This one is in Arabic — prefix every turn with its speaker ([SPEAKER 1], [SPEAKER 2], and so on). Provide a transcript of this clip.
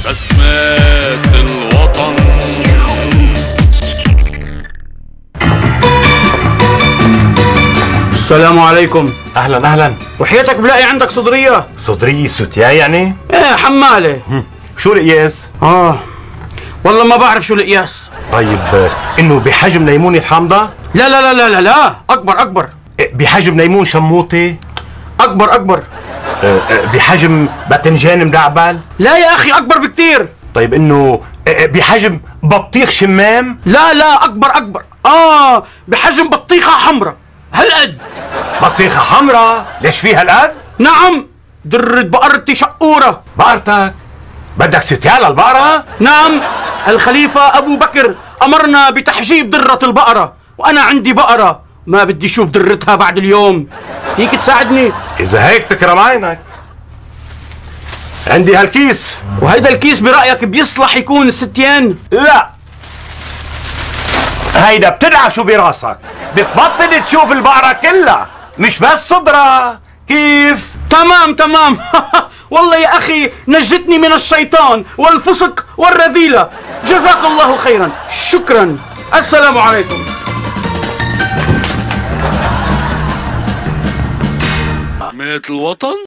[SPEAKER 1] بسمات الوطن.
[SPEAKER 2] السلام عليكم.
[SPEAKER 3] اهلا اهلا.
[SPEAKER 2] وحياتك بلاقي عندك صدرية؟
[SPEAKER 3] صدرية ستيا يعني؟
[SPEAKER 2] ايه حمالة.
[SPEAKER 3] شو القياس؟
[SPEAKER 2] والله ما بعرف شو القياس.
[SPEAKER 3] طيب انه بحجم ليمونة حامضة؟
[SPEAKER 2] لا لا لا لا لا لا، اكبر اكبر.
[SPEAKER 3] بحجم ليمون شموطي؟
[SPEAKER 2] اكبر اكبر.
[SPEAKER 3] بحجم باذنجان مدعبل؟
[SPEAKER 2] لا يا اخي اكبر بكتير.
[SPEAKER 3] طيب انه بحجم بطيخ شمام؟
[SPEAKER 2] لا لا اكبر اكبر. بحجم بطيخة حمراء هالقد.
[SPEAKER 3] بطيخة حمراء؟ ليش فيها هالقد؟
[SPEAKER 2] نعم، درة بقرتي شقورة.
[SPEAKER 3] بقرتك؟ بدك ستيا للبقرة؟
[SPEAKER 2] نعم، الخليفة ابو بكر امرنا بتحجيب درة البقرة، وانا عندي بقرة ما بدي اشوف درتها بعد اليوم. فيك تساعدني؟
[SPEAKER 3] اذا هيك تكرم عينك، عندي هالكيس.
[SPEAKER 2] وهيدا الكيس برأيك بيصلح يكون ستيان؟
[SPEAKER 3] لا، هيدا بتدعى شو براسك، بتبطل تشوف البقرة كلها مش بس صدرها. كيف؟
[SPEAKER 2] تمام تمام. والله يا أخي نجتني من الشيطان والفسق والرذيلة. جزاك الله خيرا. شكرا. السلام عليكم.
[SPEAKER 1] بسمات الوطن.